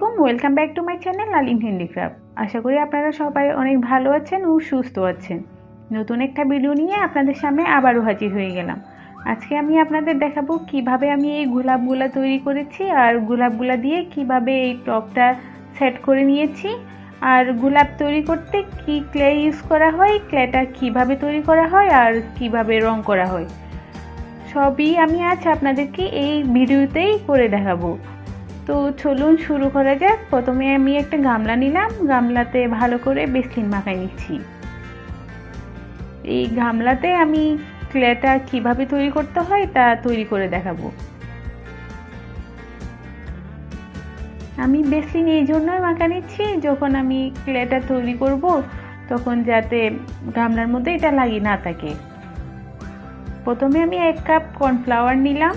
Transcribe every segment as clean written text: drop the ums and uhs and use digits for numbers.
আলাইকুম, welcome back to my channel Alim handicraft. আশা করি আপনারা সবাই অনেক ভালো আছেন ও সুস্থ আছেন। নতুন একটা ভিডিও নিয়ে আপনাদের সামনে আবারও হাজির হয়ে গেলাম। আজকে আমি আপনাদের দেখাবো কিভাবে আমি এই গোলাপগুলা তৈরি করেছি আর গোলাপগুলা দিয়ে কিভাবে এই টপটা সেট করে নিয়েছি, আর গোলাপ তৈরি করতে কি ক্লে ইউজ করা হয়, ক্লেটা কিভাবে তৈরি করা হয় আর কিভাবে রং করা হয়, সবই আমি আজ আপনাদেরকে এই ভিডিওতেই করে দেখাবো। তো চলুন শুরু করা যাক। প্রথমে আমি একটা গামলা নিলাম, গামলাতে ভালো করে বেসলিন মাখাই নিচ্ছি। এই গামলাতে আমি ক্লেটা কিভাবে তৈরি করতে হয় তা তৈরি করে দেখাবো। আমি বেসলিন এই জন্যই মাখা নিচ্ছি, যখন আমি ক্লেটা তৈরি করব তখন যাতে গামলার মধ্যে এটা লাগিয়ে না থাকে। প্রথমে আমি 1 কাপ কর্নফ্লাওয়ার নিলাম,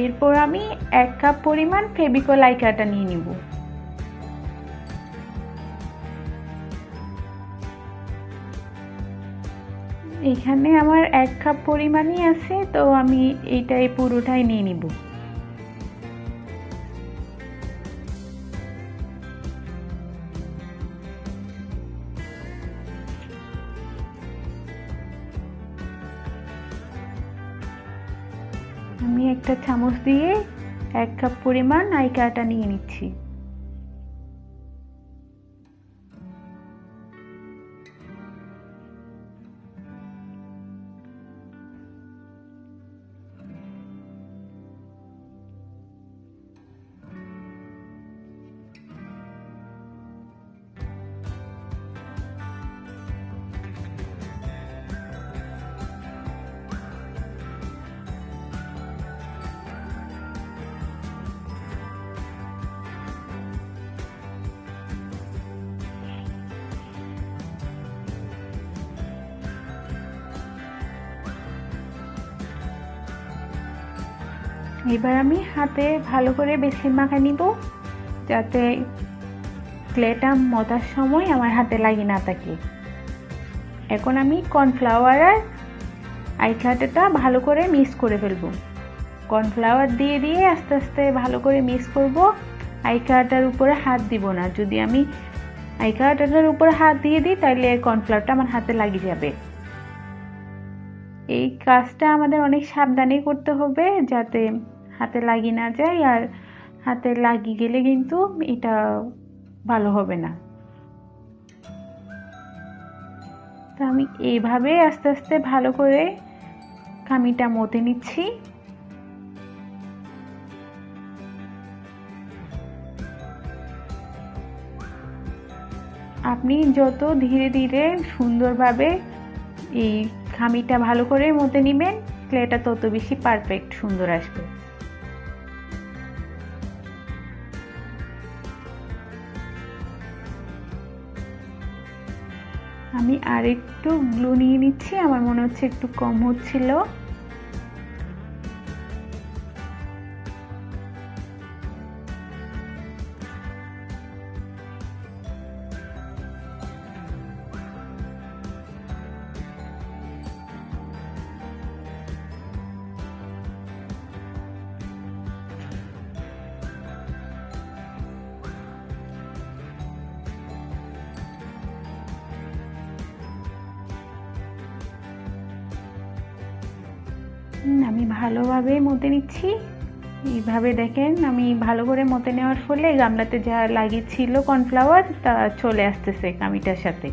এরপর আমি 1 কাপ পরিমাণ ফেভিকল আইকা আটা নিয়ে নিব। এখানে আমার 1 কাপ পরিমাণই আছে, তো আমি এইটাই পুরোটাই নিয়ে নিব। আমি একটা চামচ দিয়ে 1 কাপ পরিমাণ আইকা আটা নিয়ে নিচ্ছি। এবার আমি হাতে ভালো করে বেসলিন মাখা নিব, যাতে ক্লেটা মতার সময় আমার হাতে লাগে না থাকে। এখন আমি কর্নফ্লাওয়ার আর আইকা আটাটা ভালো করে মিক্স করে ফেলবো। কর্নফ্লাওয়ার দিয়ে দিয়ে আস্তে আস্তে ভালো করে মিক্স করব। আইকা আটার উপরে হাত দিব না, যদি আমি আইকা আটাটার উপরে হাত দিয়ে দিই তাহলে কর্নফ্লাওয়ারটা আমার হাতে লাগিয়ে যাবে। এই কাজটা আমাদের অনেক সাবধানে করতে হবে যাতে হাতে লাগিয়ে না যায়, আর হাতে লাগিয়ে গেলে কিন্তু এটা ভালো হবে না। তো আমি এইভাবে আস্তে আস্তে ভালো করে খামিটা মতে নিচ্ছি। আপনি যত ধীরে ধীরে সুন্দরভাবে এই খামিটা ভালো করে মতে নেবেন, ক্লেটা তত বেশি পারফেক্ট সুন্দর আসবে। আমি আরেকটু গ্লু নিয়ে নিচ্ছি, আমার মনে হচ্ছে একটু কম হচ্ছিল। আমি ভালোভাবে মতে নিচ্ছি। এইভাবে দেখেন আমি ভালো করে মতে নেওয়ার ফলে গামলাতে যা লাগিয়েছিল কর্নফ্লাওয়ার তা চলে আসতেছে কামিটার সাথে।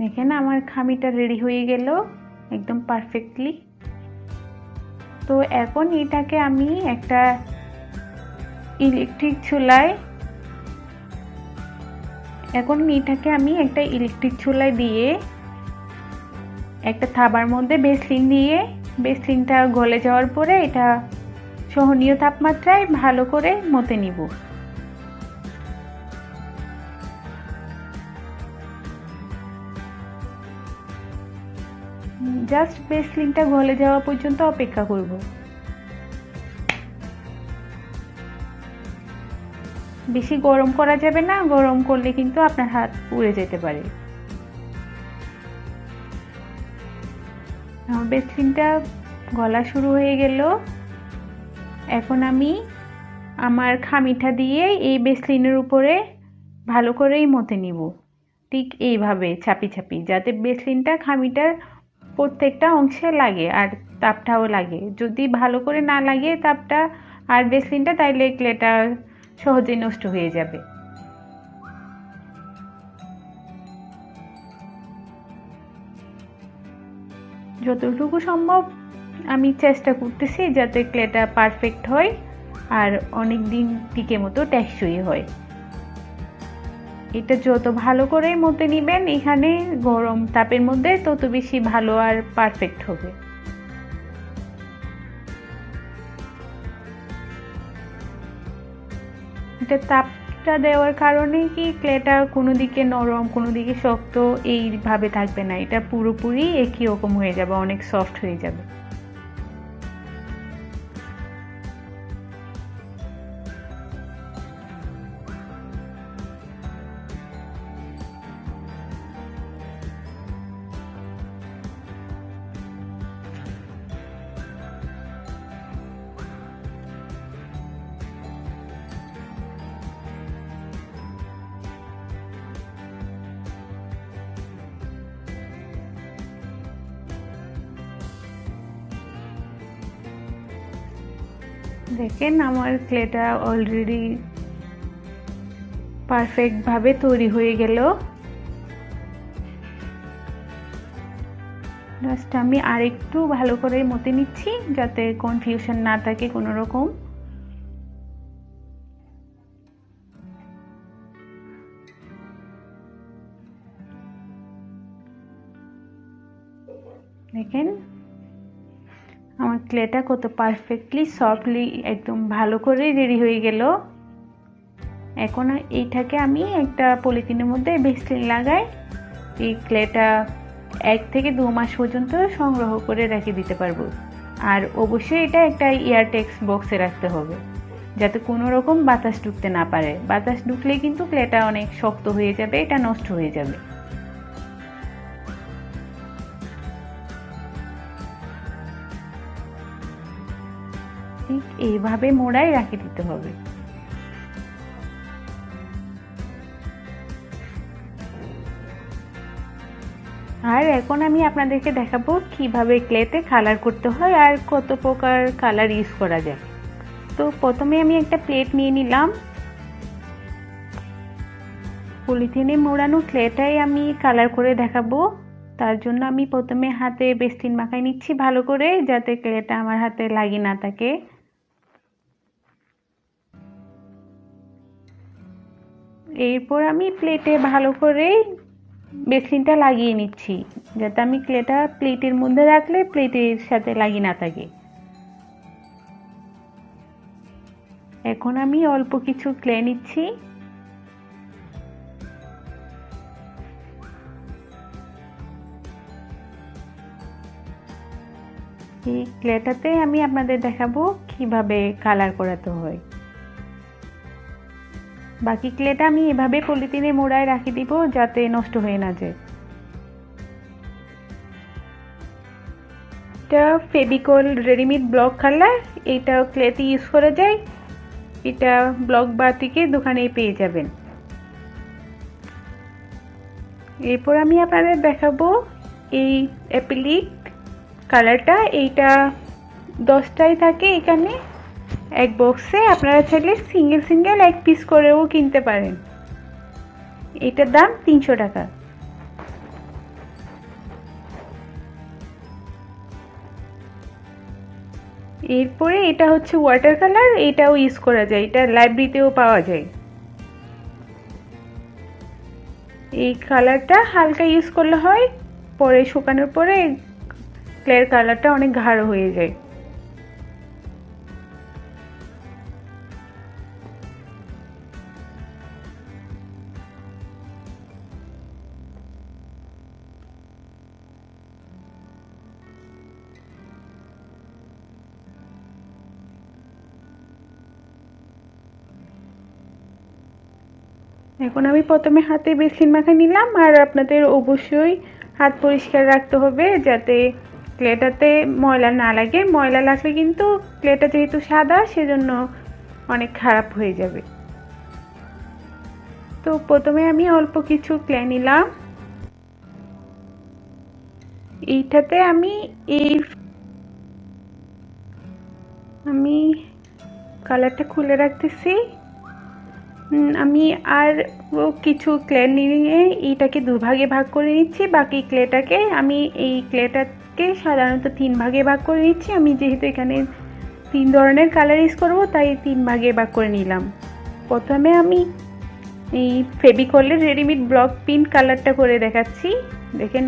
দেখেন আমার খামিটা রেডি হয়ে গেল একদম পারফেক্টলি। তো এখন এটাকে আমি একটা ইলেকট্রিক চুলায় দিয়ে একটা থাবার মধ্যে বেসলিনটা গলে যাওয়ার পরে এটা সহনীয় তাপমাত্রায় ভালো করে মতে নিব। জাস্ট বেসলিনটা গলে যাওয়া পর্যন্ত অপেক্ষা করব। বেশি গরম করা যাবে না, গরম করলে কিন্তু আপনার হাত পুড়ে যেতে পারে। আমার বেসলিনটা গলা শুরু হয়ে গেল। এখন আমি আমার খামিটা দিয়ে এই বেসলিনের উপরে ভালো করেই মথে নিব, ঠিক এইভাবে ছাপি ছাপি, যাতে বেসলিনটা খামিটার প্রত্যেকটা অংশে লাগে আর তাপটাও লাগে। যদি ভালো করে না লাগে তাপটা আর বেসলিনটা, তাইলে ক্লেটা সহজেই নষ্ট হয়ে যাবে। যতটুকু সম্ভব আমি চেষ্টা করতেছি যাতে ক্লেটা পারফেক্ট হয় আর অনেক দিন টিকে মতো টেকসই হয়। এটা যত ভালো করে মতে নিবেন এখানে গরম তাপের মধ্যে, তত বেশি ভালো আর পারফেক্ট হবে। এটা তাপটা দেওয়ার কারণে কি ক্লেটা কোনো দিকে নরম কোনো দিকে শক্ত এইভাবে থাকবে না, এটা পুরোপুরি একই রকম হয়ে যাবে, অনেক সফট হয়ে যাবে। দেখেন আমার ক্লেটা অলরেডি পারফেক্ট ভাবে তৈরি হয়ে গেল। জাস্ট আমি আরেকটু ভালো করে মতে নিচ্ছি যাতে কনফিউশন না থাকে কোনো রকম। দেখেন আমার ক্লেটা কত পারফেক্টলি সফটলি একদম ভালো করে রেডি হয়ে গেল। এখন এইটাকে আমি একটা পলিথিনের মধ্যে বেসলিন লাগাই এই ক্লেটা 1 থেকে 2 মাস পর্যন্ত সংগ্রহ করে রেখে দিতে পারবো। আর অবশ্যই এটা একটা এয়ারটেক্স বক্সে রাখতে হবে যাতে কোনো রকম বাতাস ঢুকতে না পারে। বাতাস ঢুকলে কিন্তু ক্লেটা অনেক শক্ত হয়ে যাবে, এটা নষ্ট হয়ে যাবে। ঠিক এইভাবে মোড়াই রাখে দিতে হবে। আর এখন আমি আপনাদেরকে দেখাবো কিভাবে ক্লেতে কালার করতে হয় আর কত প্রকার কালার ইউজ করা যায়। তো প্রথমে আমি একটা প্লেট নিয়ে নিলাম, পলিথিনে মোড়ানো ক্লেটাই আমি কালার করে দেখাবো। তার জন্য আমি প্রথমে হাতে বেসলিন মাখাই নিচ্ছি ভালো করে, যাতে ক্লেটা আমার হাতে লাগে না থাকে। এরপর আমি প্লেটে ভালো করে বেসলিনটা লাগিয়ে নিচ্ছি যাতে আমি ক্লেটা প্লেটের মধ্যে রাখলে প্লেটের সাথে লাগিয়ে না থাকে। এখন আমি অল্প কিছু ক্লে নিচ্ছি, এই ক্লেটাতে আমি আপনাদের দেখাবো কিভাবে কালার করাতে হয়। বাকি ক্লেটা আমি এভাবে পলিথিনে মোড়ায় রাখি দিব যাতে নষ্ট হয়ে না যায়। এটা ফেভিকল রেডিমেড ব্লক কালার, এটা ক্লেতে ইউজ করা যায়। এটা ব্লক বাতিকে দোকানে পেয়ে যাবেন। এরপর আমি আপনাদের দেখাবো এই অ্যাপ্লিক কালারটা, এইটা 10টাই থাকে এখানে এক বক্সে। আপনারা চাইলে সিঙ্গেল সিঙ্গেল 1 পিস করেও কিনতে পারেন। এটার দাম 300 টাকা। এরপরে এটা হচ্ছে ওয়াটার কালার, এটাও ইউজ করা যায়, এটা লাইব্রেরিতেও পাওয়া যায়। এই কালারটা হালকা ইউজ করলে হয়, পরে শুকানোর পরে ক্লের কালারটা অনেক গাঢ় হয়ে যায়। এখন আমি প্রথমে হাতে বেসিন মাখা নিলাম, আর আপনাদের অবশ্যই হাত পরিষ্কার রাখতে হবে যাতে ক্লেটাতে ময়লা না লাগে। ময়লা লাগলে কিন্তু ক্লেটা যেহেতু সাদা সেজন্য অনেক খারাপ হয়ে যাবে। তো প্রথমে আমি অল্প কিছু ক্লে নিলাম। এইটাতে আমি কালারটা খুলে রাখতেছি। আমি আর কিছু ক্লে নিয়ে এইটাকে দুভাগে ভাগ করে নিচ্ছি। বাকি ক্লেটাকে আমি এই ক্লেটাকে সাধারণত 3 ভাগে ভাগ করে নিচ্ছি। আমি যেহেতু এখানে 3 ধরনের কালার ইউজ করবো তাই 3 ভাগে ভাগ করে নিলাম। প্রথমে আমি এই ফেভিকলের রেডিমেড ব্লক পিঙ্ক কালারটা করে দেখাচ্ছি। দেখেন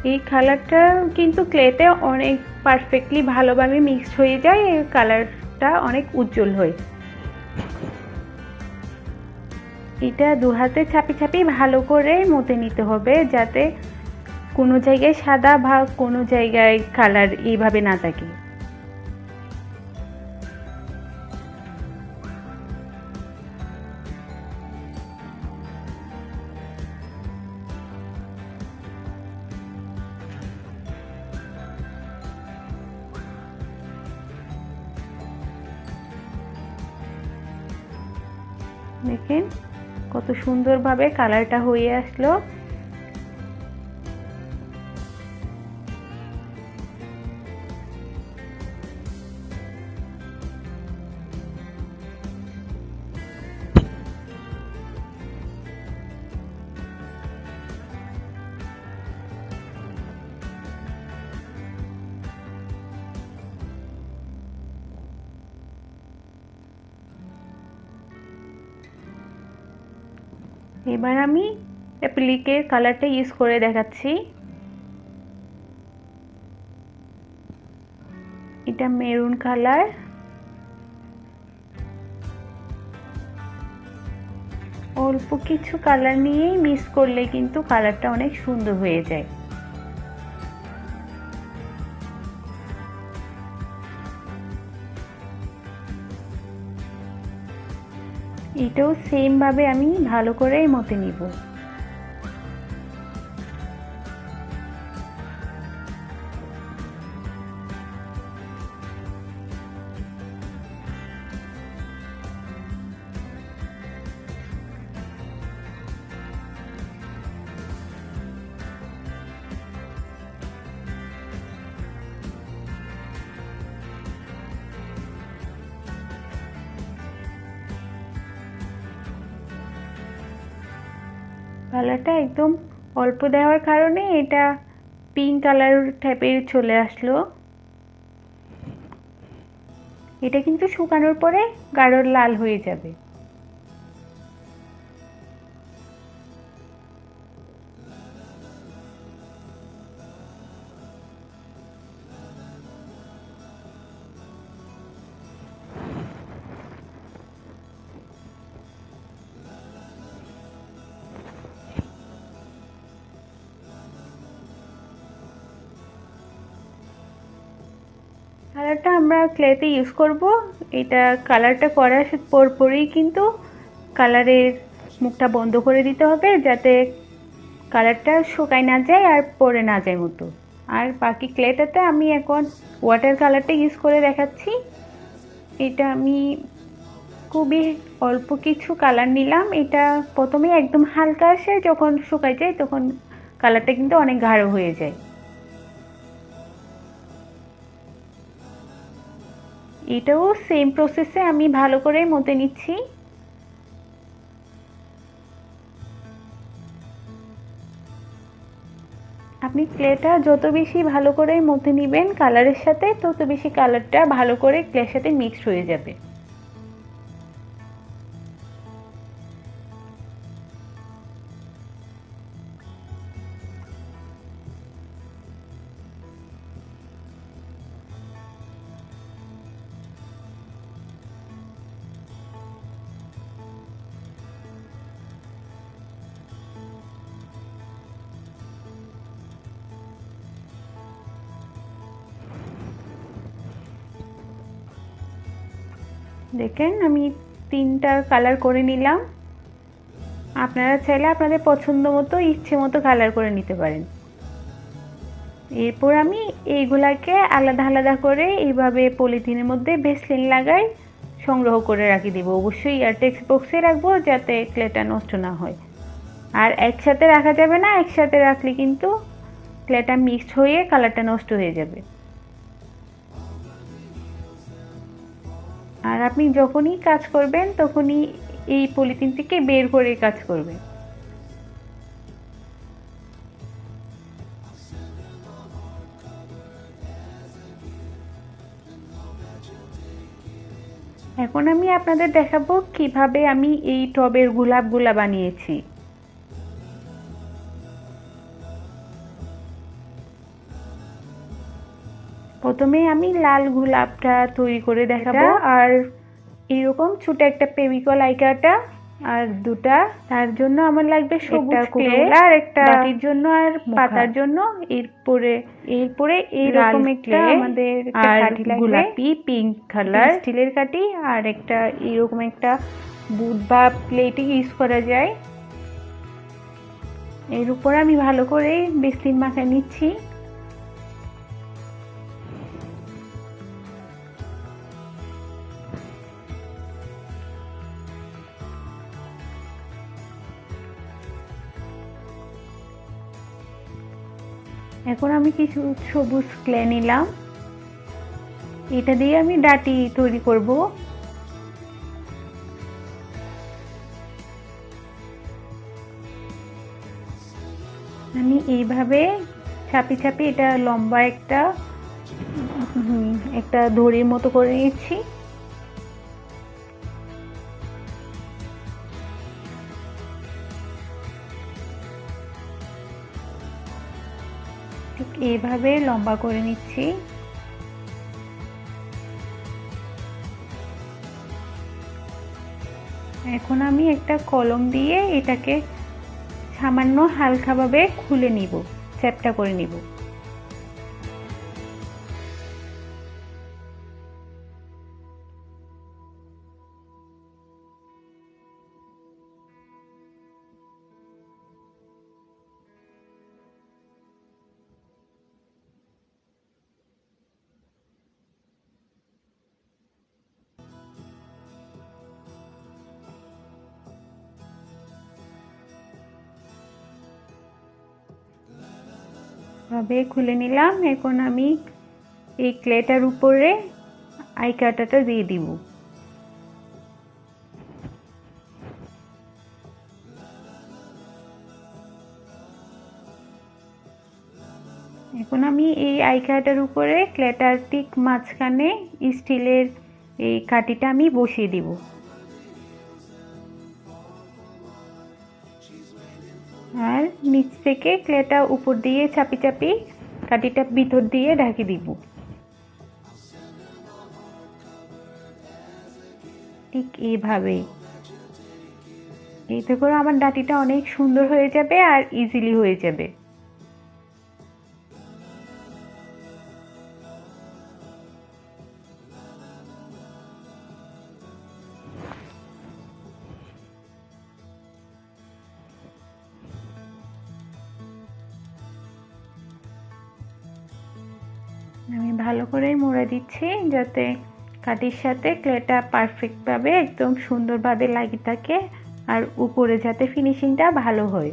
এই কালারটা কিন্তু ক্লেতে অনেক পারফেক্টলি ভালোভাবে মিক্সড হয়ে যায়, এই কালারটা অনেক উজ্জ্বল হয়। এটা দু হাতে চাপি চাপি ভালো করে মতে নিতে হবে যাতে কোনো জায়গায় সাদা বা কোনো জায়গায় কালার এইভাবে না থাকে। দেখেন কত সুন্দরভাবে কালারটা হয়ে আসলো। এবার আমি অ্যাপ্লিকের কালারটা ইউজ করে দেখাচ্ছি। এটা মেরুন কালার। অল্প কিছু কালার নিয়েই মিক্স করলে কিন্তু কালারটা অনেক সুন্দর হয়ে যায়। এটাও সেম ভাবে আমি ভালো করে মতে নিব। কালারটা একদম অল্প দেওয়ার কারণে এটা পিঙ্ক কালার টাইপের চলে আসলো। এটা কিন্তু শুকানোর পরে গাঢ় লাল হয়ে যাবে। কালারটা আমরা ক্লেতে ইউজ করব। এটা কালারটা করার পরপরই কিন্তু কালারের মুখটা বন্ধ করে দিতে হবে যাতে কালারটা শুকায় না যায় আর পড়ে না যায় মতো। আর বাকি ক্লেটাতে আমি এখন ওয়াটার কালারটা ইউজ করে দেখাচ্ছি। এটা আমি খুবই অল্প কিছু কালার নিলাম। এটা প্রথমে একদম হালকা আসে, যখন শুকায় যায় তখন কালারটা কিন্তু অনেক গাঢ় হয়ে যায়। এটাও সেম প্রসেসে আমি ভালো করে মতে নিচ্ছি। আপনি ক্লেটা যত বেশি ভালো করে মতে নিবেন কালারের সাথে, তত বেশি কালারটা ভালো করে ক্লের সাথে মিক্সড হয়ে যাবে। দেখেন আমি 3টা কালার করে নিলাম। আপনারা চাইলে আপনাদের পছন্দ মতো ইচ্ছে মতো কালার করে নিতে পারেন। এরপর আমি এইগুলাকে আলাদা আলাদা করে এইভাবে পলিথিনের মধ্যে ভেসলিন লাগাই সংগ্রহ করে রাখি দিব। অবশ্যই এয়ারটেক্স বক্সে রাখবো যাতে ক্লেটা নষ্ট না হয়। আর একসাথে রাখা যাবে না, একসাথে রাখলে কিন্তু ক্লেটা মিক্সড হয়ে কালারটা নষ্ট হয়ে যাবে। আর আপনি যখনই কাজ করবেন তখনই এই পলিথিন থেকে বের করে কাজ করবেন। এখন আমি আপনাদের দেখাবো কিভাবে আমি এই টবের গোলাপগুলা বানিয়েছি। প্রথমে আমি লাল গোলাপটা তৈরি করে দেখাবো, আর এরকম ছোট একটা ফেভিকল আইকাটা আর দুটা। তার জন্য আমার লাগবে সবুজ ক্লে আর একটা ডাটির জন্য আর পাতার জন্য। এরপরে এইরকম একটা আমাদের কাঠি লাগবে, গোলাপি পিঙ্ক কালার স্টিলের কাঠি, আর একটা এরকম একটা বুট বা প্লেটে ইউজ করা যায়। এর উপর আমি ভালো করে ভেসলিন মাখিয়ে নিচ্ছি। এখন আমি কিছু সবুজ ক্লে নিলাম, এটা দিয়ে আমি ডাটি তৈরি করব। আমি এইভাবে ছাপি ছাপি এটা লম্বা একটা দড়ির মতো করে নিচ্ছি। ঠিক এইভাবে লম্বা করে নিচ্ছি। এখন আমি একটা কলম দিয়ে এটাকে সামান্য হালকাভাবে খুলে নিব, চ্যাপ্টা করে নিব। ভাবে খুলে নিলাম। এখন আমি এই ক্লেটার উপরে আই কাটাটা দিয়ে দিব। এখন আমি এই আই কাটার উপরে ক্লেটার ঠিক মাঝখানে স্টিলের এই কাঠিটা আমি বসিয়ে দিব। আর নিচ থেকে ক্লেটা উপর দিয়ে চাপি চাপি কাঠিটা ভিতর দিয়ে ঢাকি দিব। ঠিক এইভাবে। এতে করে আমার ডাটিটা অনেক সুন্দর হয়ে যাবে আর ইজিলি হয়ে যাবে। আমি ভালো করে মুড়ে দিচ্ছি যাতে কাঠির সাথে ক্লেটা পারফেক্টভাবে একদম সুন্দরভাবে লাগিয়ে থাকে আর উপরে যাতে ফিনিশিংটা ভালো হয়।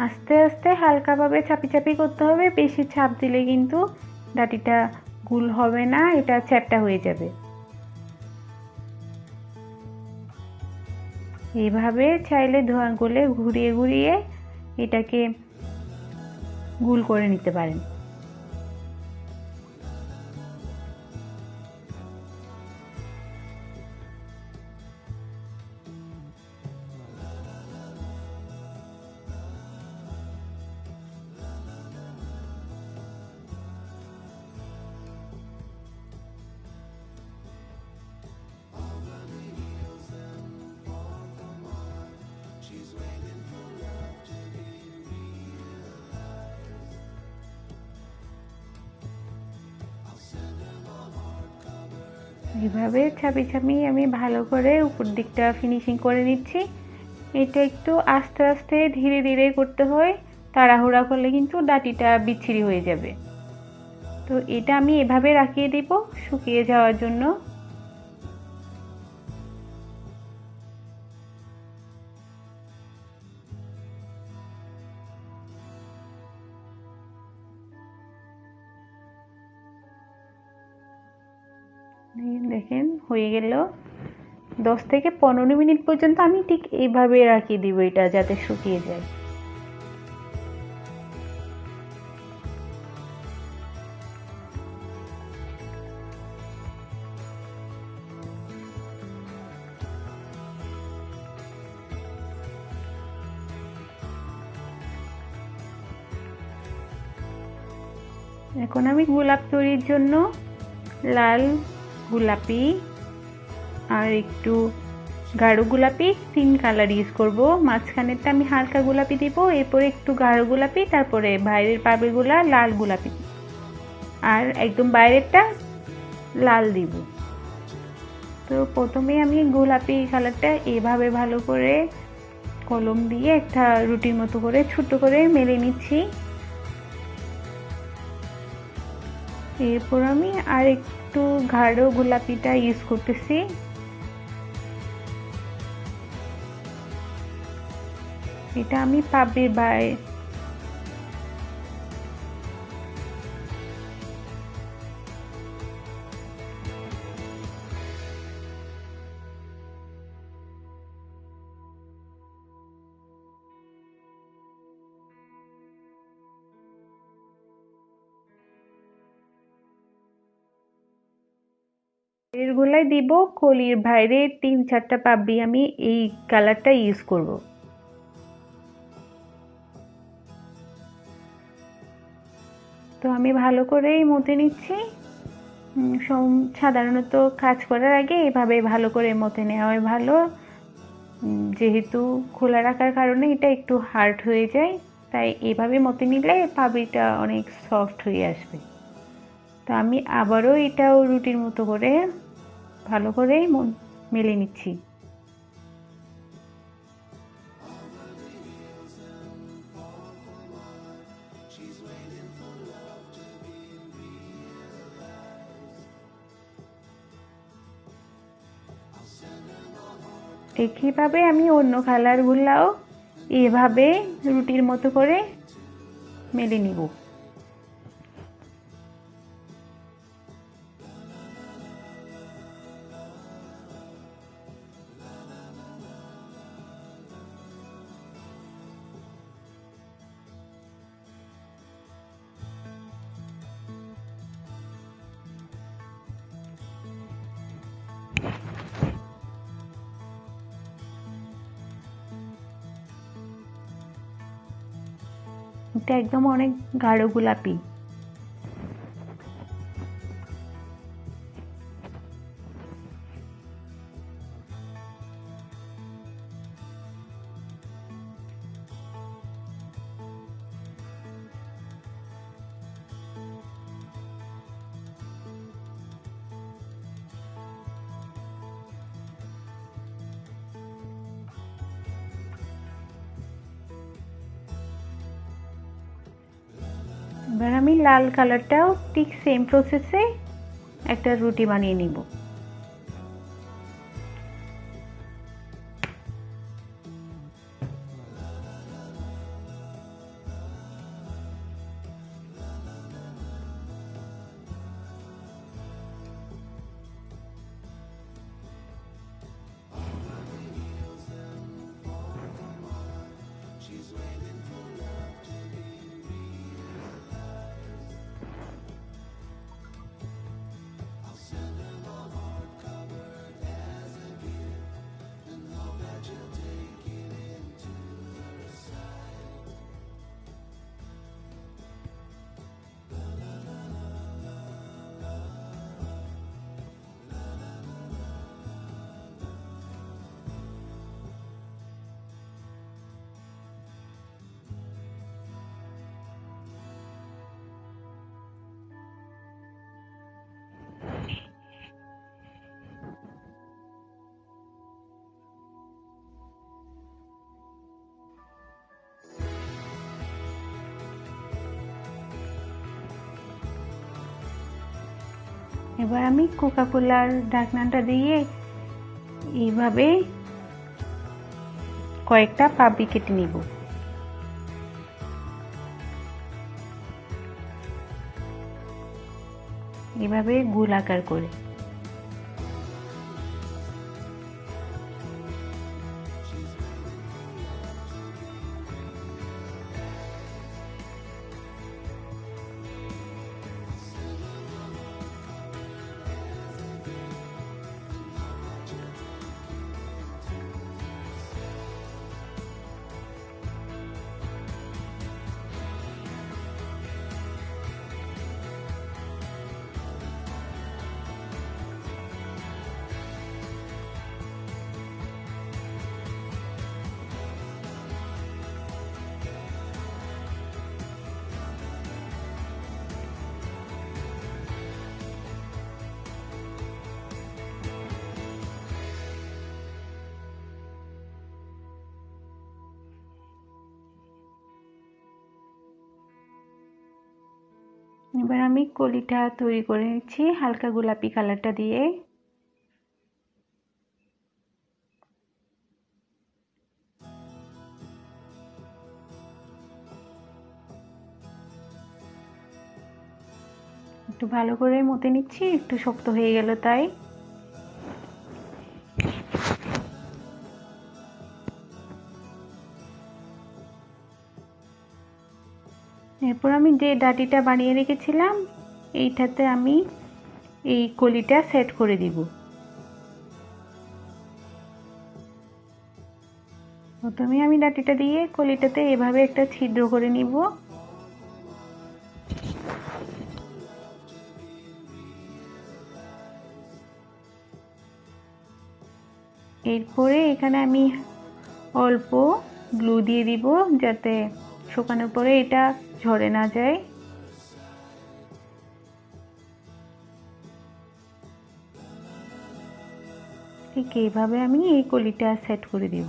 আস্তে আস্তে হালকাভাবে চাপি চাপি করতে হবে, বেশি চাপ দিলে কিন্তু ডাটিটা গোল হবে না, এটা চ্যাপ্টা হয়ে যাবে। এইভাবে চাইলে ধোঁয়া গোলে ঘুরিয়ে ঘুরিয়ে এটাকে গোল করে নিতে পারেন। এইভাবে চাপি চাপি আমি ভালো করে উপর দিকটা ফিনিশিং করে নিচ্ছি। এটা একটু আস্তে আস্তে ধীরে ধীরে করতে হয়, তাড়াহুড়া করলে কিন্তু ডাটিটা বিচ্ছিরি হয়ে যাবে। তো এটা আমি এভাবে রাখিয়ে দিব শুকিয়ে যাওয়ার জন্য। দেখেন হয়ে গেল। 10 থেকে 15 মিনিট পর্যন্ত আমি ঠিক এইভাবে রাখিয়ে দিব এটা যাতে শুকিয়ে যায়। এখন আমি গোলাপ তৈরির জন্য লাল, গোলাপি আর একটু গাঢ় গোলাপি 3 কালার ইউজ করব। মাঝখানেরটা আমি হালকা গোলাপি দিব, এরপরে একটু গাঢ় গোলাপি, তারপরে বাইরের পাপড়িগুলা লাল গোলাপি আর একদম বাইরেরটা লাল দিব। তো প্রথমে আমি গোলাপি কালারটা এভাবে ভালো করে কলম দিয়ে একটা রুটির মতো করে ছোট করে মেলে নিচ্ছি। এরপর আমি আর একটু গাঢ় গোলাপিটা ইউজ করতেছি। এটা আমি পাপড়ির বাইরে এর গোলায় দিব, কলির বাইরে 3-4টা পাপড়ি আমি এই কালারটা ইউজ করব। তো আমি ভালো করেই মতে নিচ্ছি। সাধারণত কাজ করার আগে এভাবে ভালো করে মতে নেওয়া ভালো, যেহেতু খোলা রাখার কারণে এটা একটু হার্ড হয়ে যায়, তাই এভাবে মতে নিলে পাপড়িটা অনেক সফট হয়ে আসবে। তো আমি আবারও এটাও রুটির মতো করে ভালো করে মেলে নিচ্ছি। একইভাবে আমি অন্য কালারগুলাও এভাবে রুটির মতো করে মেলে নিব। এটা একদম অনেক গাঢ় গোলাপি। এবার আমি লাল কালারটাও ঠিক সেম প্রসেসে একটা রুটি বানিয়ে নিব। এবার আমি কোকাকোলার ঢাকনাটা দিয়ে এইভাবে কয়েকটা পাপড়ি কেটে নিব। এভাবে গোলাকার করে। এবার আমি কলিটা তৈরি করে নিচ্ছি হালকা গোলাপি কালারটা দিয়ে। একটু ভালো করে মতে নিচ্ছি, একটু শক্ত হয়ে গেল তাই। এরপর আমি যে ডাটিটা বানিয়ে রেখেছিলাম এইটাতে আমি এই কলিটা সেট করে দিব। প্রথমে আমি ডাটিটা দিয়ে কলিটাতে এভাবে একটা ছিদ্র করে নিব। এরপরে এখানে আমি অল্প গ্লু দিয়ে দিব যাতে শুকানোর পরে এটা ঝরে না যায়। ঠিক এইভাবে আমি এই কলিটা সেট করে দিব।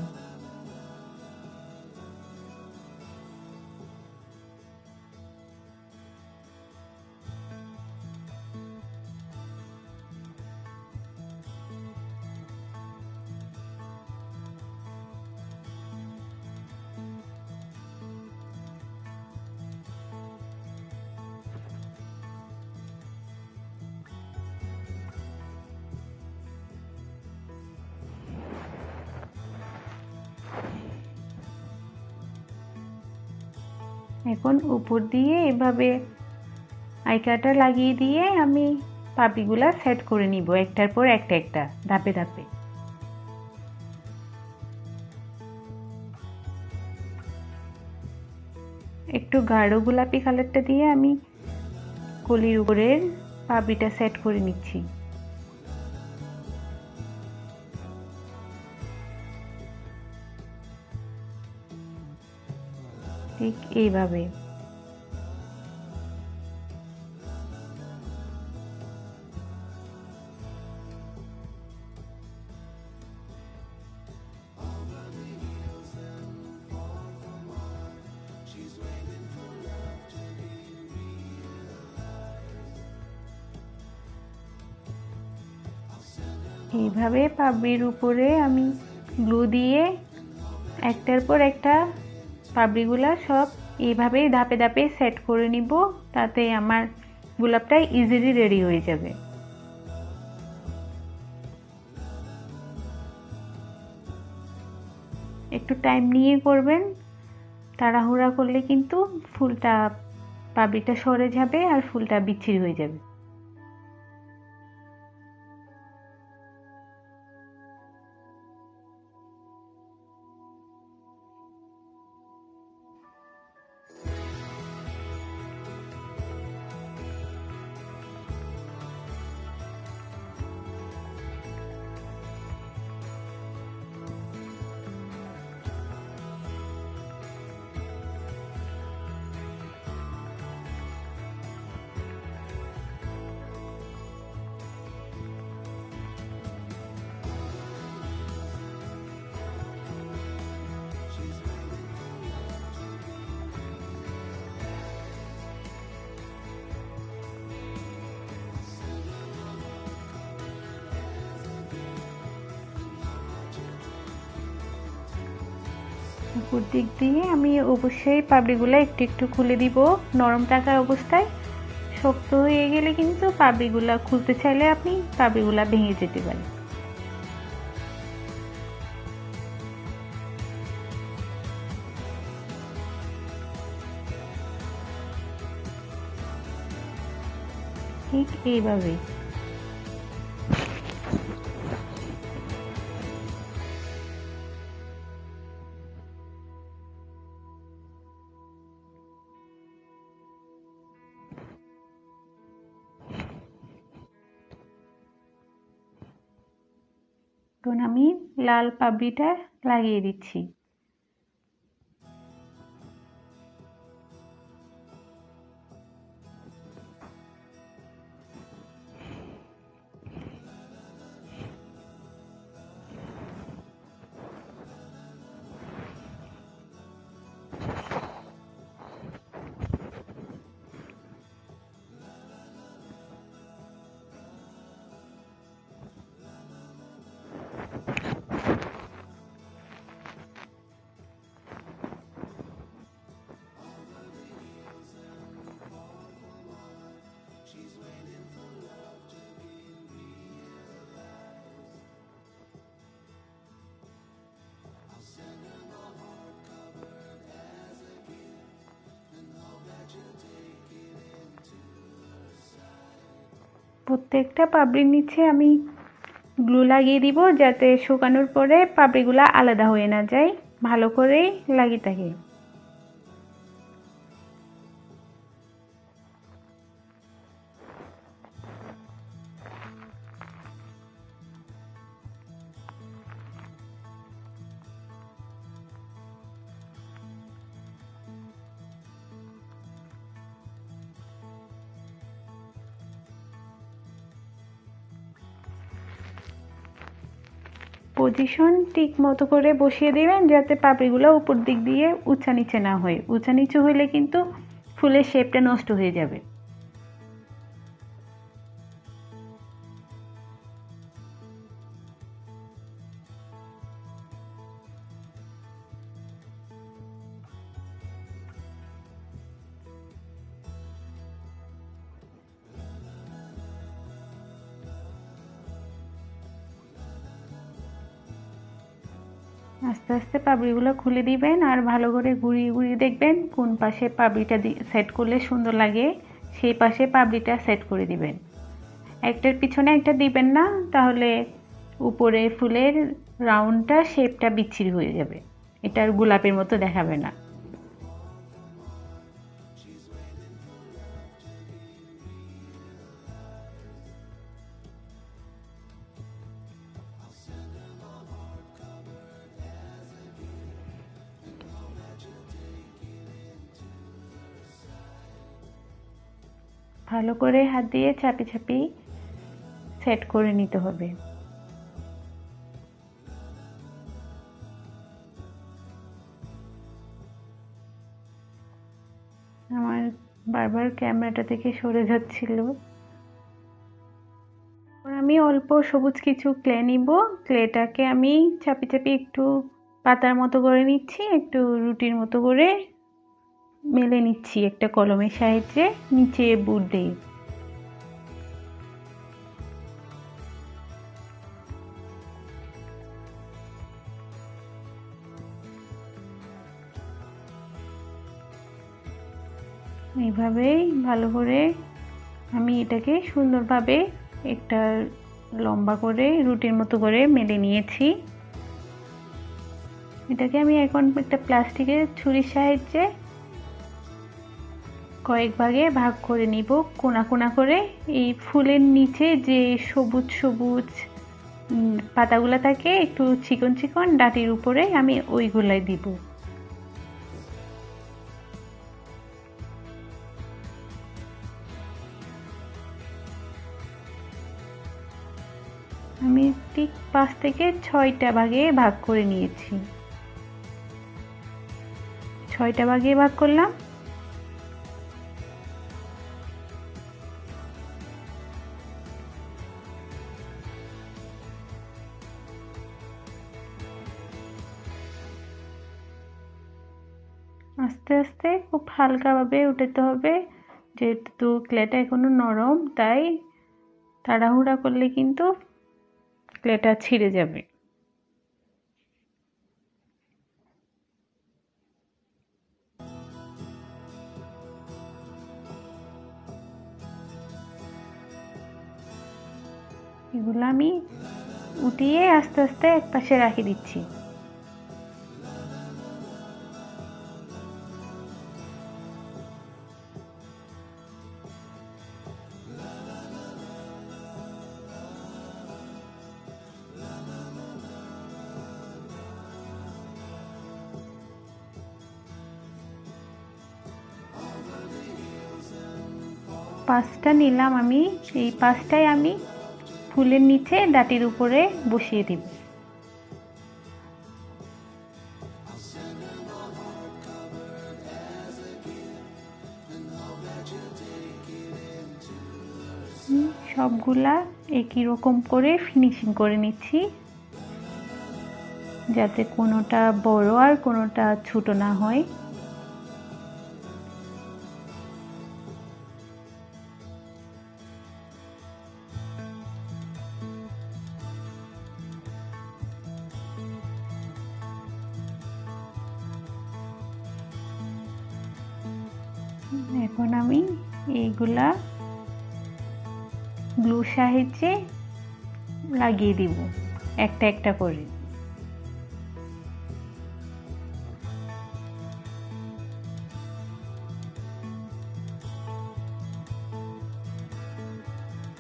এখন উপর দিয়ে এভাবে আইকাটা লাগিয়ে দিয়ে আমি পাপড়িগুলা সেট করে নিব একটার পর একটা ধাপে ধাপে। একটু গাঢ় গোলাপি কালারটা দিয়ে আমি কলির উপরের পাপড়িটা সেট করে নিচ্ছি। ঠিক এইভাবে। এইভাবে পাপড়ির উপরে আমি গ্লু দিয়ে একটার পর একটা পাপড়িগুলা সব এইভাবেই ধাপে ধাপে সেট করে নিব, তাতে আমার গোলাপটা ইজিলি রেডি হয়ে যাবে। একটু টাইম নিয়ে করবেন, তাড়াহুড়া করলে কিন্তু ফুলটা পাপড়িটা সরে যাবে আর ফুলটা বিচ্ছিরি হয়ে যাবে। উপর দিক দিয়ে আমি অবশ্যই পাপড়িগুলো একটু একটু খুলে দিব নরম থাকা অবস্থায়। শক্ত হয়ে গেলে কিন্তু পাপড়িগুলো খুলতে চাইলে আপনি পাপড়িগুলো ভেঙে যেতে পারে। ঠিক এইভাবেই। এখন আমি লাল পাপড়িটা লাগিয়ে দিচ্ছি। প্রত্যেকটা পাপড়ির নিচে আমি গ্লু লাগিয়ে দিব যাতে শুকানোর পরে পাপড়িগুলো আলাদা হয়ে না যায়, ভালো করে লাগিয়ে থাকে। পজিশন ঠিক মতো করে বসিয়ে দেবেন যাতে পাপড়িগুলো উপর দিক দিয়ে উঁচা নিচে না হয়। উঁচা নিচু হলে কিন্তু ফুলের শেপটা নষ্ট হয়ে যাবে। আস্তে আস্তে পাপড়িগুলো খুলে দিবেন আর ভালো করে ঘুরিয়ে ঘুরিয়ে দেখবেন কোন পাশে পাপড়িটা সেট করলে সুন্দর লাগে, সেই পাশে পাপড়িটা সেট করে দিবেন। একটার পিছনে একটা দিবেন না, তাহলে উপরে ফুলের রাউন্ডটা শেপটা বিচ্ছিরি হয়ে যাবে, এটা আর গোলাপের মতো দেখাবে না। ভালো করে হাত দিয়ে চাপি চাপি সেট করে নিতে হবে। আমার বারবার ক্যামেরাটা থেকে সরে যাচ্ছিল। আমি অল্প সবুজ কিছু ক্লে নিব, ক্লেটাকে আমি চাপি চাপি একটু পাতার মতো করে নিচ্ছি, একটু রুটির মতো করে মেলে নিচ্ছি একটা কলমের সাহায্যে নিচে বুট দিয়ে। এইভাবেই ভালো করে আমি এটাকে সুন্দরভাবে একটা লম্বা করে রুটির মতো করে মেলে নিয়েছি। এটাকে আমি এখন একটা প্লাস্টিকের ছুরির সাহায্যে কয়েক ভাগে ভাগ করে নিব, কোনা কোনা করে। এই ফুলের নিচে যে সবুজ সবুজ পাতাগুলো থাকে একটু চিকন চিকন ডাঁটির উপরে আমি ওইগুলাই দিব। আমি ঠিক 5 থেকে 6টা ভাগে ভাগ করে নিয়েছি। 6টা ভাগে ভাগ করলাম। আস্তে আস্তে খুব হালকাভাবে উঠাতে হবে, যেহেতু ক্লেটা এখনো নরম, তাই তাড়াহুড়া করলে কিন্তু ক্লেটা ছিঁড়ে যাবে। এগুলো আমি উঠিয়ে আস্তে আস্তে একপাশে রাখি দিচ্ছি। পাঁচটা নিলাম আমি, এই পাঁচটাই আমি ফুলের নিচে ডাটির উপরে বসিয়ে দিব। সবগুলা একই রকম করে ফিনিশিং করে নিচ্ছি, যাতে কোনোটা বড় আর কোনোটা ছোট না হয়। এখন আমি এইগুলা গ্লু সাহায্যে লাগিয়ে দিব একটা একটা করে।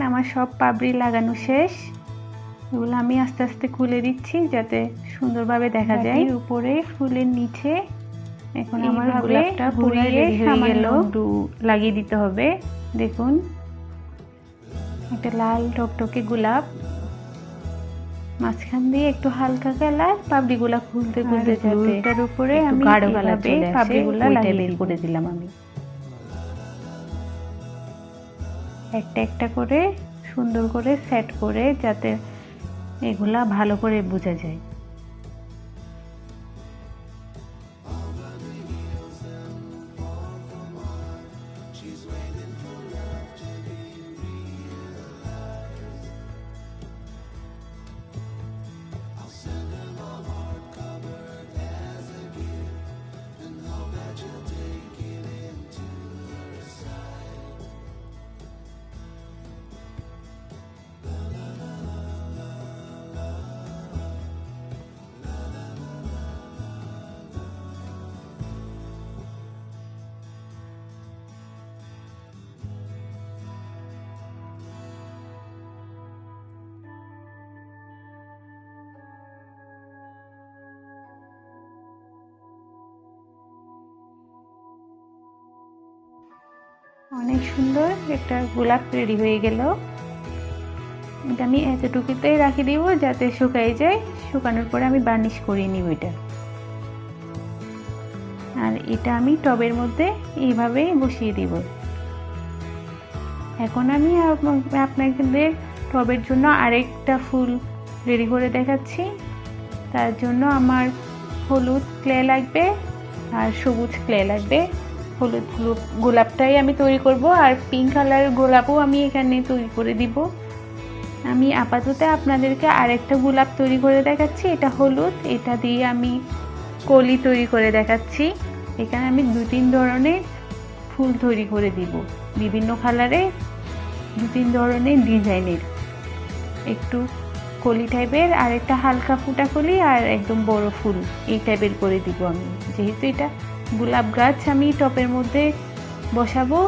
আমার সব পাপড়ি লাগানো শেষ, এগুলো আমি আস্তে আস্তে খুলে দিচ্ছি যাতে সুন্দরভাবে দেখা যায়। উপরে ফুলের নিচে এখন আমার গোলাপটা পুরাই রেডি হয়ে গেল। একটু লাগিয়ে দিতে হবে। দেখুন, একটা লাল টকটকে গোলাপ, মাঝখান দিয়ে একটু হালকা কালার, পাপড়িগুলা খুলতে খুলতে যাতে এটার উপরে আমি গাঢ় কালার চলে আসে পাপড়িগুলা লাগিয়ে করে দিলাম। আমি একটা একটা করে সুন্দর করে সেট করে যাতে এগুলা ভালো করে বোঝা যায়। অনেক সুন্দর একটা গোলাপ রেডি হয়ে গেল। এটা আমি এতটুকুতেই রাখি দিব যাতে শুকাই যায়, শুকানোর পরে আমি বার্নিশ করে নিব এটা। আর এটা আমি টবের মধ্যে এইভাবে বসিয়ে দিব। এখন আমি আপনাদের টবের জন্য আরেকটা ফুল রেডি করে দেখাচ্ছি। তার জন্য আমার হলুদ ক্লে লাগবে আর সবুজ ক্লে লাগবে। হলুদ গোলাপটাই আমি তৈরি করব, আর পিঙ্ক কালার গোলাপও আমি এখানে তৈরি করে দিব। আমি আপাতত আপনাদেরকে আরেকটা গোলাপ তৈরি করে দেখাচ্ছি। এটা হলুদ, এটা দিয়ে আমি কলি তৈরি করে দেখাচ্ছি। এখানে আমি 2-3 ধরনের ফুল তৈরি করে দিব, বিভিন্ন কালারে 2-3 ধরনের ডিজাইনের, একটু কলি টাইপের, আর একটা হালকা ফুটা কলি, আর একদম বড় ফুল এই টাইপের করে দিব আমি। যেহেতু এটা গোলাপ গাছ আমি টবের মধ্যে বসাবো,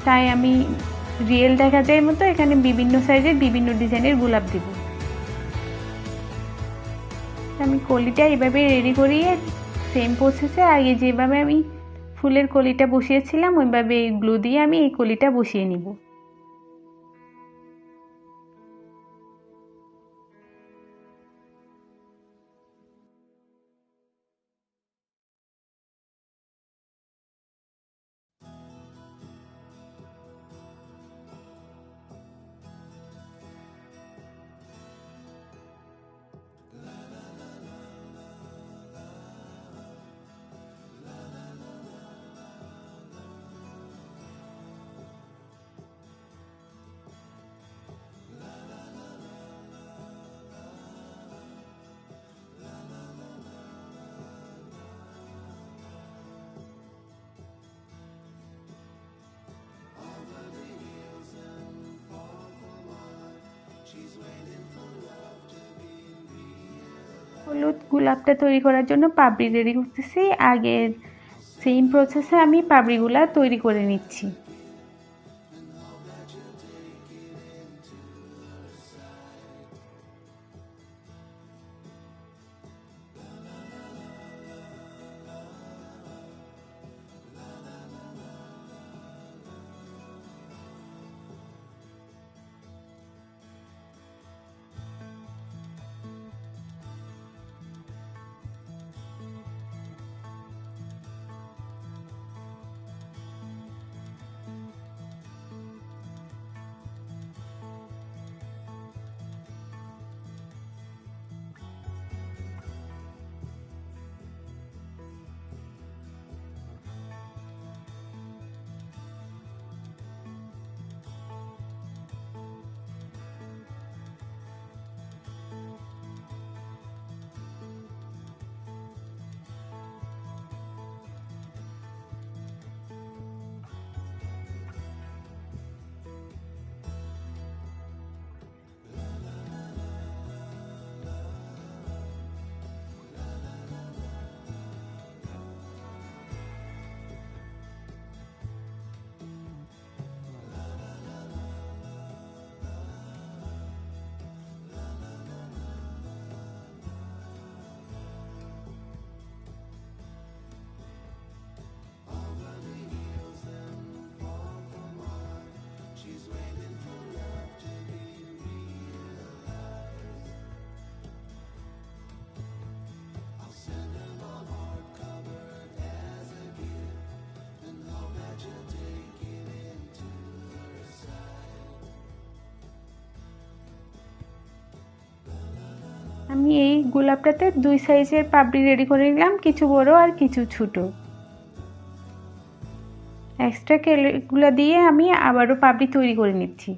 তাই আমি রিয়েল দেখা যায় মতো এখানে বিভিন্ন সাইজের বিভিন্ন ডিজাইনের গোলাপ দিব। আমি কলিটা এইভাবে রেডি করিয়ে সেম প্রসেসে আগে যেভাবে আমি ফুলের কলিটা বসিয়েছিলাম ওইভাবে গ্লু দিয়ে আমি এই কলিটা বসিয়ে নিব। হলুদ গোলাপটা তৈরি করার জন্য পাপড়ি রেডি করতেছি। আগের সেম প্রসেসে আমি পাপড়িগুলা তৈরি করে নিচ্ছি। আমি এই গোলাপটাতে দুই সাইজের পাপড়ি রেডি করে নিলাম, কিছু বড় আর কিছু ছোট। এক্সট্রা কেলেগুলো দিয়ে আমি আবারও পাপড়ি তৈরি করে নিচ্ছি।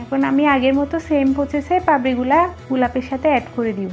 এখন আমি আগের মতো সেম প্রসেসে পাপড়িগুলা গোলাপের সাথে অ্যাড করে দিব।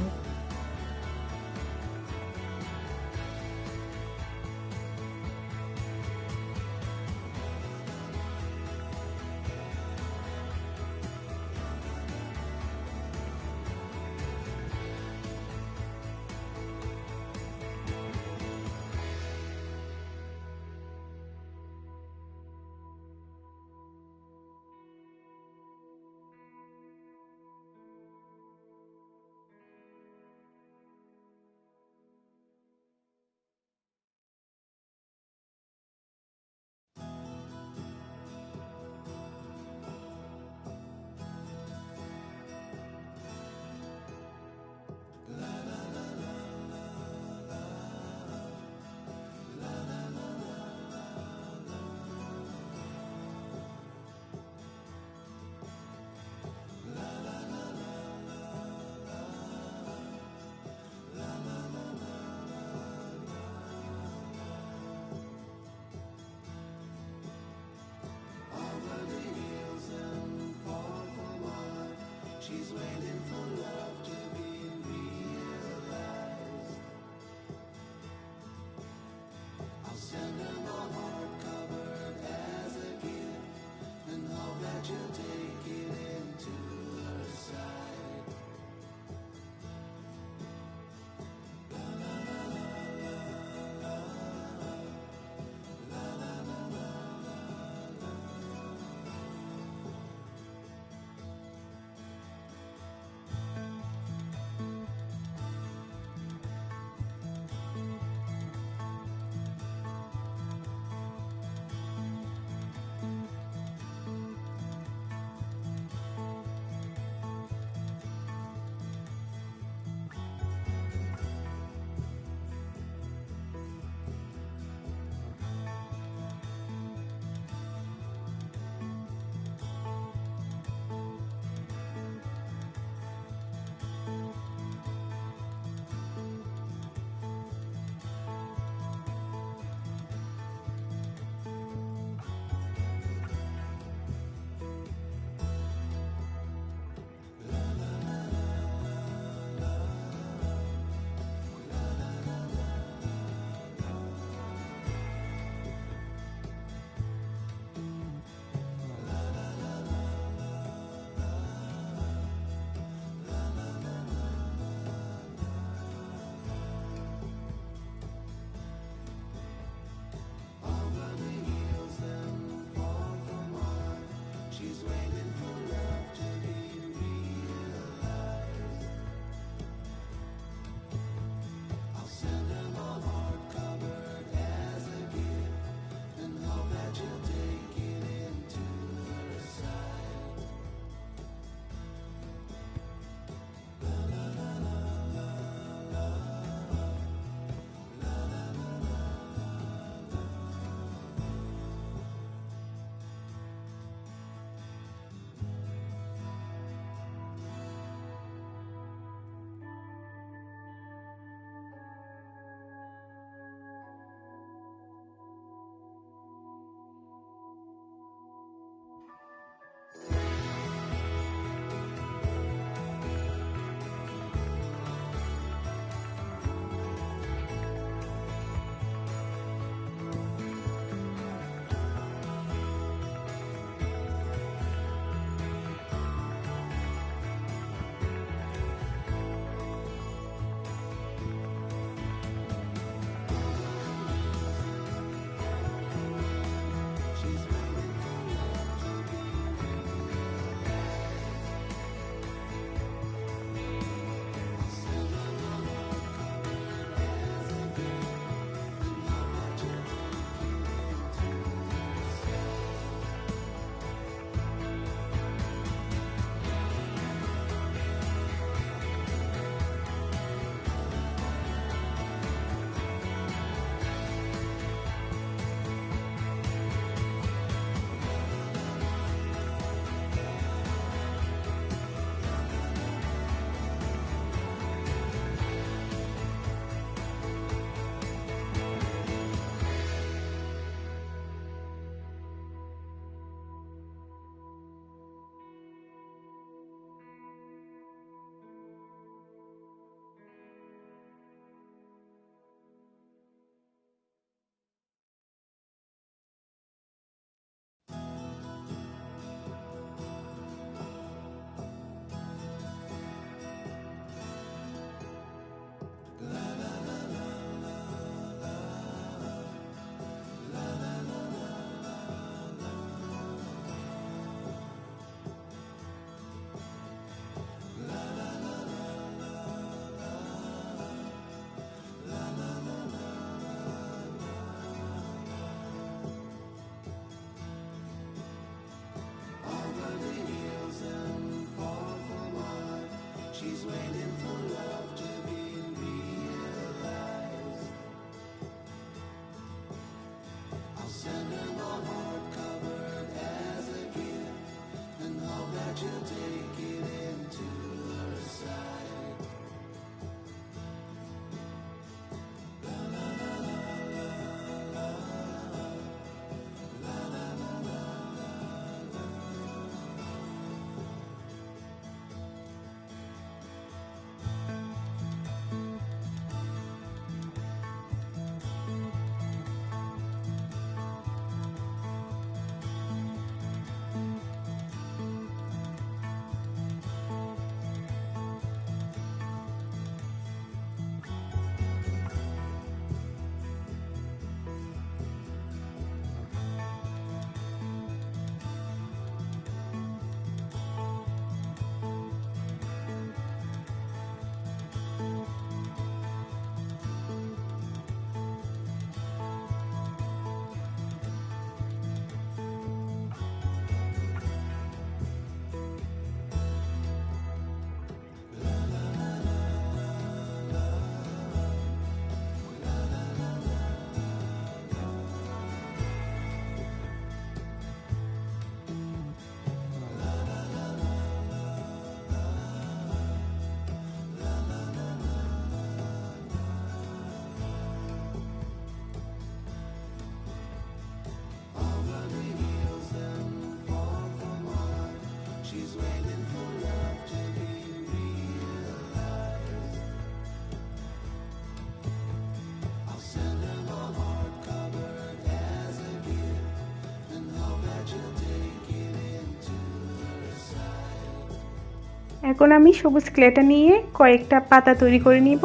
এখন আমি সবুজ ক্লেটা নিয়ে কয়েকটা পাতা তৈরি করে নিব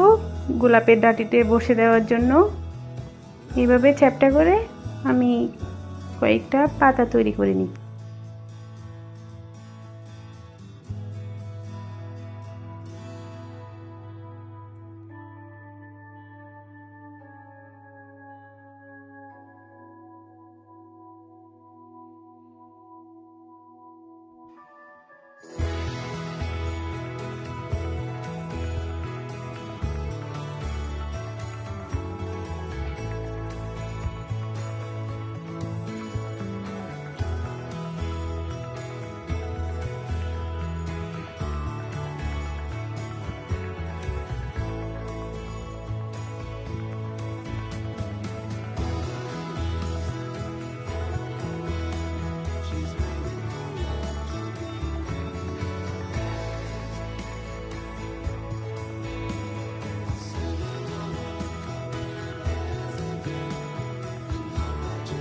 গোলাপের ডাঁটিতে বসে দেওয়ার জন্য। এইভাবে চ্যাপ্টা করে আমি কয়েকটা পাতা তৈরি করে নিব।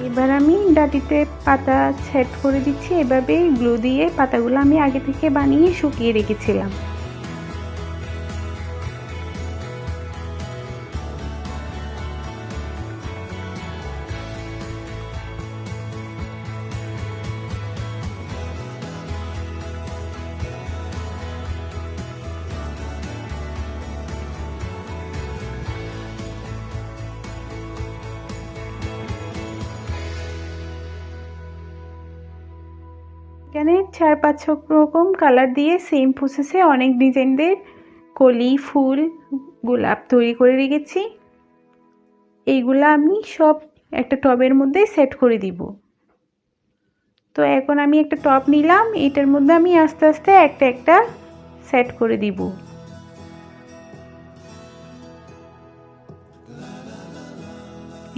এবার আমি ডাঁটিতে পাতা সেট করে দিচ্ছি। এভাবে গ্লু দিয়ে পাতাগুলো আমি আগে থেকে বানিয়ে শুকিয়ে রেখেছিলাম। এখানে 4-5 রকম কালার দিয়ে সেম প্রসেসে অনেক ডিজাইনদের কলি, ফুল, গোলাপ তৈরি করে রেখেছি। এইগুলা আমি সব একটা টবের মধ্যে সেট করে দিব। তো এখন আমি একটা টব নিলাম, এটার মধ্যে আমি আস্তে আস্তে একটা একটা সেট করে দিব।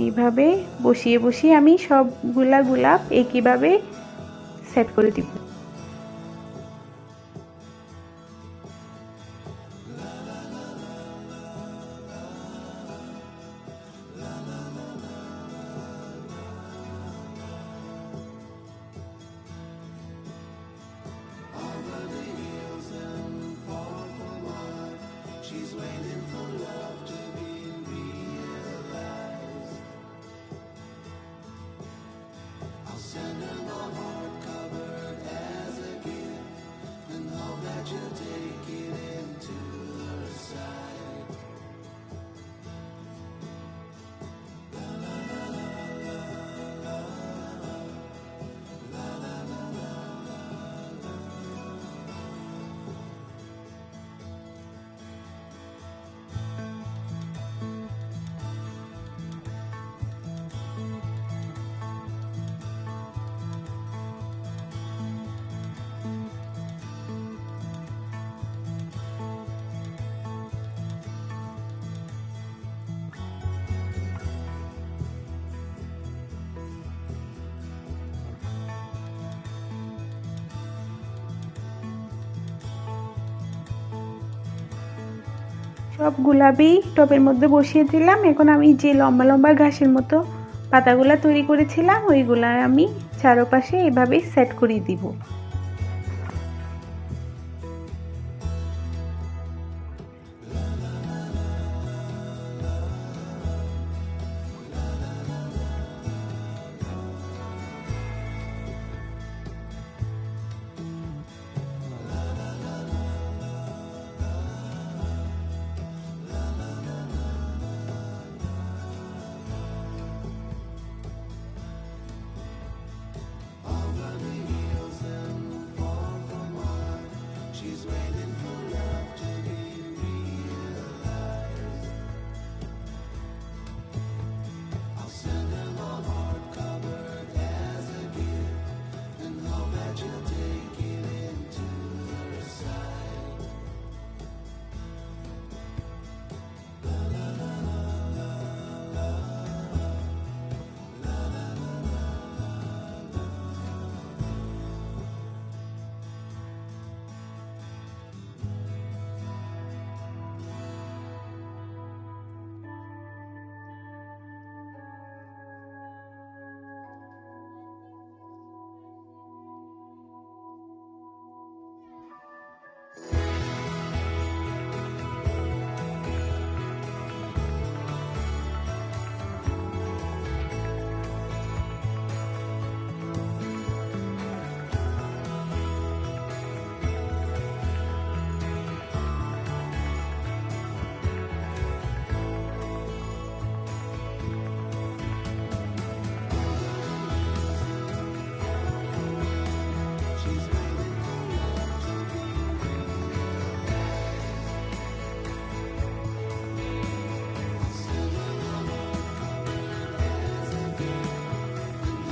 এইভাবে বসিয়ে বসিয়ে আমি সবগুলা গোলাপ একইভাবে সেট করে দিব। সব গোলাপি টবের মধ্যে বসিয়ে দিলাম। এখন আমি যে লম্বা লম্বা ঘাসের মতো পাতাগুলা তৈরি করেছিলাম ওইগুলা আমি চারপাশে এভাবে সেট করে দিব।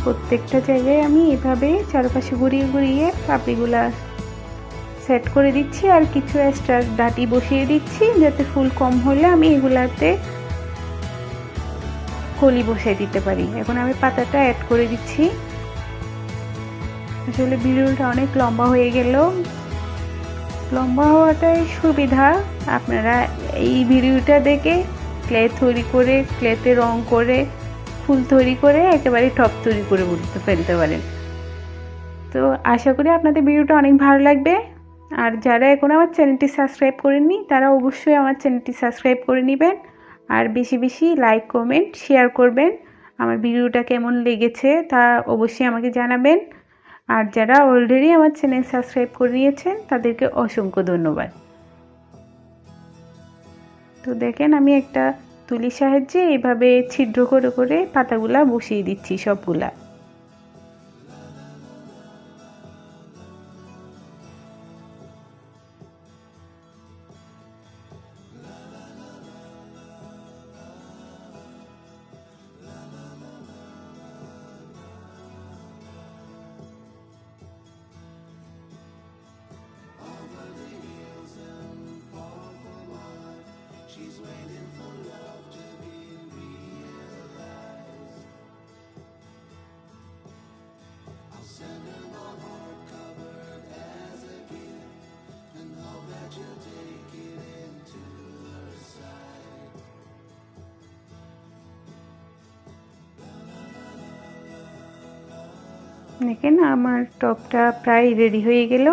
প্রত্যেকটা জায়গায় আমি এভাবে চারপাশে ঘুরিয়ে ঘুরিয়ে পাপড়িগুলা সেট করে দিচ্ছি আর কিছু এক্সট্রা ডাটি বসিয়ে দিচ্ছি যাতে ফুল কম হলে আমি এগুলাতে কলি বসিয়ে দিতে পারি। এখন আমি পাতাটা অ্যাড করে দিচ্ছি। আসলে ভিডিওটা অনেক লম্বা হয়ে গেল, লম্বা হওয়াটাই সুবিধা। আপনারা এই ভিডিওটা দেখে ক্লে তৈরি করে, ক্লেতে রং করে, ফুল তৈরি করে একেবারে টপ তৈরি করে ফেলতে পারেন। তো আশা করি আপনাদের ভিডিওটা অনেক ভালো লাগবে। আর যারা এখন আমার চ্যানেলটি সাবস্ক্রাইব করেননি তারা অবশ্যই আমার চ্যানেলটি সাবস্ক্রাইব করে নেবেন আর বেশি বেশি লাইক কমেন্ট শেয়ার করবেন। আমার ভিডিওটা কেমন লেগেছে তা অবশ্যই আমাকে জানাবেন। আর যারা অলরেডি আমার চ্যানেল সাবস্ক্রাইব করে নিয়েছেন তাদেরকে অসংখ্য ধন্যবাদ। তো দেখেন আমি একটা তুলির সাহায্যে এইভাবে ছিদ্র করে করে পাতাগুলা বসিয়ে দিচ্ছি সবগুলা। দেখেন আমার টপটা প্রায় রেডি হয়ে গেল।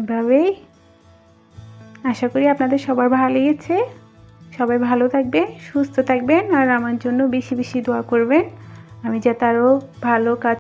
এভাবেই আশা করি আপনাদের সবার ভালো লেগেছে। সবাই ভালো থাকবেন, সুস্থ থাকবেন আর আমার জন্য বেশি বেশি দোয়া করবেন আমি যাতে আরও ভালো কাজ